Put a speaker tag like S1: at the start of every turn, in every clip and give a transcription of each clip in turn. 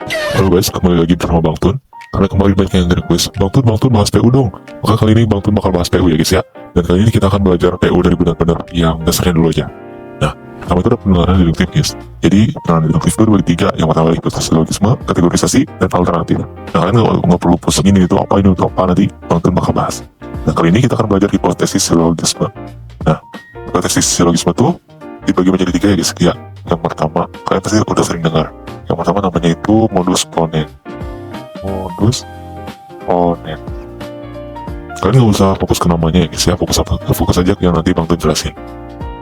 S1: Halo guys, kembali lagi bersama Bang Tun. Karena kembali banyak yang request, Bang Tun bahas PU dong. Maka kali ini Bang Tun bakal bahas PU ya guys ya. Dan kali ini kita akan belajar PU dari benar-benar yang dasarnya dulu aja. Nah, pertama itu ada penelaran deduktif guys. Jadi, penelaran deduktif itu dibagi tiga. Yang pertama adalah silogisme, kategorisasi, dan alternatif. Nah, kalian nggak perlu pusing ini itu apa, nanti Bang Tun bakal bahas. Nah, kali ini kita akan belajar hipotesis silogisme. Nah, hipotesis silogisme itu dibagi menjadi tiga ya guys. Ya, yang pertama, kalian pasti udah sering dengar. Yang pertama namanya itu modus ponens. Kalian nggak usah fokus ke namanya ya guys ya, fokus aja yang nanti Bang Tun jelasin.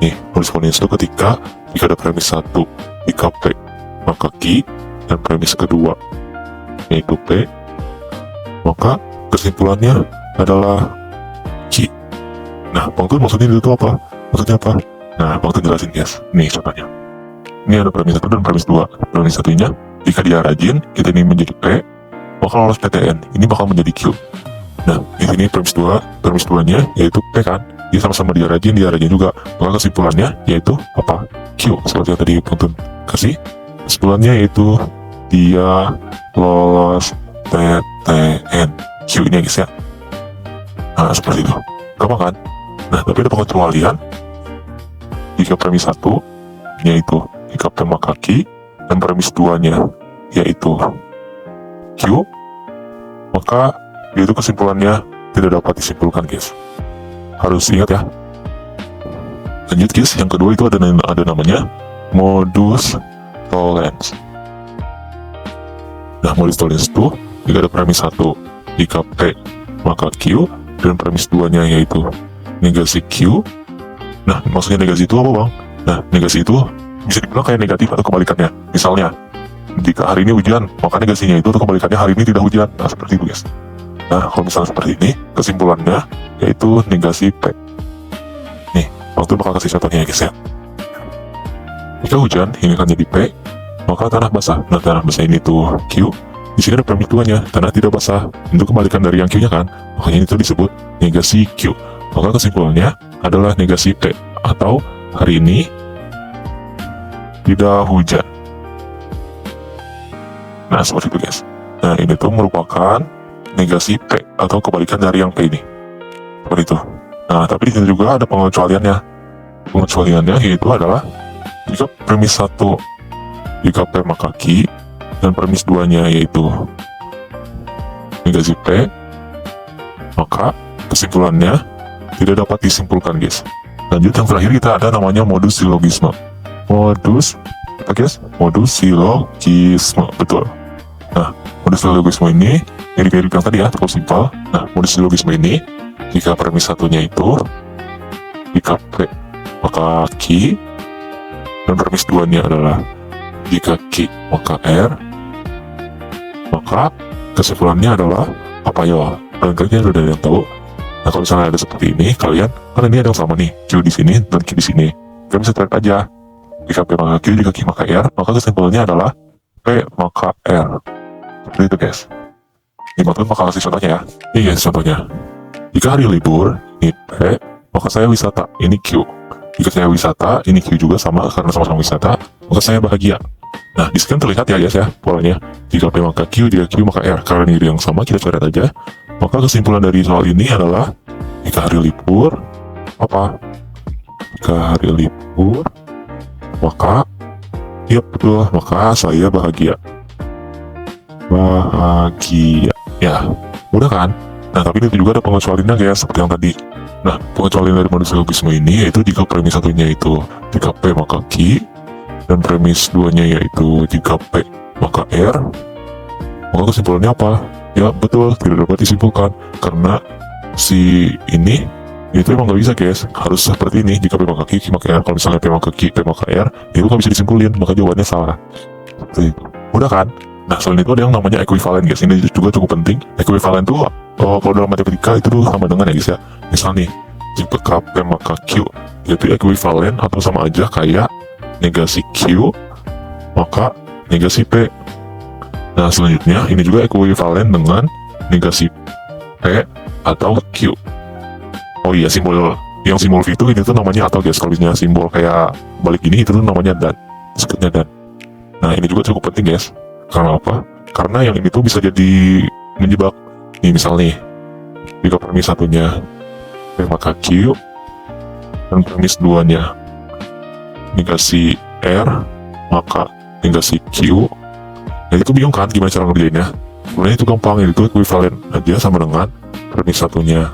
S1: Nih, modus ponens itu jika ada premis 1 jika P maka Q, dan premis kedua yaitu P, maka kesimpulannya adalah Q. Nah, Bang Tun maksudnya itu apa? Maksudnya apa? Nah, Bang Tun jelasin guys. Nih contohnya. Ini ada premis 1 dan premis 2. Premis 1-nya, jika dia rajin, kita ini menjadi P, maka lolos PTN. Ini bakal menjadi Q. Nah, di sini premis 2-nya yaitu P kan. Dia sama-sama dia rajin juga. Maka kesimpulannya yaitu apa? Q. Seperti yang tadi Bang kasih. Kesimpulannya yaitu dia lolos PTN. Q ini ya guys ya. Nah, seperti itu. Gampang kan? Nah, tapi ada pengecualian. Jika premis 1 yaitu jika P maka Q, dan premis 2-nya yaitu Q, maka yaitu kesimpulannya tidak dapat disimpulkan guys. Harus ingat ya. Lanjut guys, yang kedua itu ada namanya modus tollens. Nah, modus tollens itu jika ada premis 1 jika P maka Q, dan premis 2-nya yaitu negasi Q. Nah, maksudnya negasi itu apa bang? Nah, negasi itu bisa dibilang kayak negatif atau kebalikannya. Misalnya, jika hari ini hujan, maka negasinya itu atau kebalikannya hari ini tidak hujan. Nah, seperti itu guys. Nah, kalau misalnya seperti ini, kesimpulannya yaitu negasi P. Nih, waktu bakal kasih contohnya ya guys ya. Jika hujan, ini kan jadi P, maka tanah basah. Nah, tanah basah ini tuh Q. Di sini ada premis 2-nya, tanah tidak basah. Itu kebalikan dari yang Q-nya kan. Makanya itu disebut negasi Q. Maka kesimpulannya adalah negasi P. Atau hari ini tidak hujan. Nah, seperti itu guys. Nah, ini tuh merupakan negasi P atau kebalikan dari yang P ini. Seperti itu. Nah, tapi di sini juga ada pengecualiannya. Pengecualiannya yaitu adalah jika premis 1 jika P maka Q, dan premis 2-nya yaitu negasi P, maka kesimpulannya tidak dapat disimpulkan guys. Lanjut, yang terakhir kita ada namanya modus silogisme. Modus silogisme, betul. Nah, modus silogisme ini yang dipilih tadi ya, cukup simpel. Nah, modus silogisme ini jika premis 1-nya itu jika P maka Q, dan premis 2-nya adalah jika Q maka R, maka kesimpulannya adalah apa ya? Kalian udah ada yang tahu. Nah, kalau misalnya ada seperti ini, kalian kan ini ada yang sama nih, Q di sini dan Q di sini. Kalian bisa tarik aja. Jika P maka Q, jika Q maka R, maka kesimpulannya adalah P maka R. Seperti itu guys. Ini Bang Tun bakal kasih contohnya ya. Ini guys contohnya. Jika hari libur, ini P, maka saya wisata, ini Q. Jika saya wisata, ini Q juga sama, karena sama-sama wisata, maka saya bahagia. Nah, di sini terlihat ya guys ya, polanya. Jika P maka Q, jika Q maka R. Karena ini yang sama, kita coret aja. Maka kesimpulan dari soal ini adalah jika hari libur, apa? Jika hari libur, maka ya betul, maka saya bahagia. Bahagia. Ya, mudah kan? Nah, tapi itu juga ada pengecualiannya guys, seperti yang tadi. Nah, pengecualian dari modus silogisme ini yaitu jika premis 1-nya itu jika P maka Q, dan premis 2-nya yaitu jika P maka R, maka kesimpulannya apa? Ya betul, tidak dapat disimpulkan karena si ini itu emang gak bisa guys, harus seperti ini. Jika P maka Q, Q maka R. Kalau misalnya P maka Q, P maka R, itu gak bisa disimpulin, maka jawabannya salah. Seperti itu. Udah kan? Nah, selain itu ada yang namanya ekuivalen guys. Ini juga cukup penting. Ekuivalen tuh kalau dalam matematika itu tuh sama dengan ya guys ya. Misal nih, jika P maka Q itu ekuivalen atau sama aja kayak negasi Q maka negasi P. Nah, selanjutnya ini juga ekuivalen dengan negasi P atau Q. Oh iya, simbol V itu ini tuh namanya atau guys. Kalau misalnya simbol kayak balik ini itu tuh namanya dan, disebutnya dan. Nah, ini juga cukup penting guys. Karena apa? Karena yang ini tuh bisa jadi menjebak. Nih misal nih, jika premis satunya P maka Q, dan premis duanya negasi R maka negasi Q. Nah itu bingung kan gimana cara ngerjainnya? Sebenarnya itu gampang, itu ekuivalen aja sama dengan premis satunya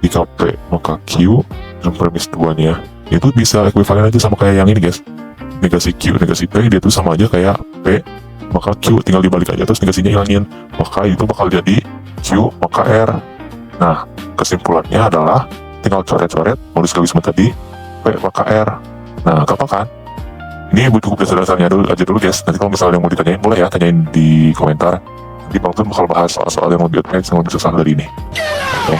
S1: jika P maka Q, dan premis duanya itu bisa ekuivalen aja sama kayak yang ini guys, negasi Q negasi P, dia tuh sama aja kayak P maka Q, tinggal dibalik aja terus negasinya hilangin, maka itu bakal jadi Q maka R. Nah kesimpulannya adalah tinggal coret-coret modus-kalisme tadi P maka R. Nah gampang kan? Ini cukup dasar-dasarnya dulu aja dulu guys. Nanti kalau misalnya yang mau ditanyain boleh ya, tanyain di komentar. Nanti Bang Tun bakal bahas soal-soal yang lebih advance, yang lebih susah dari ini. Oke.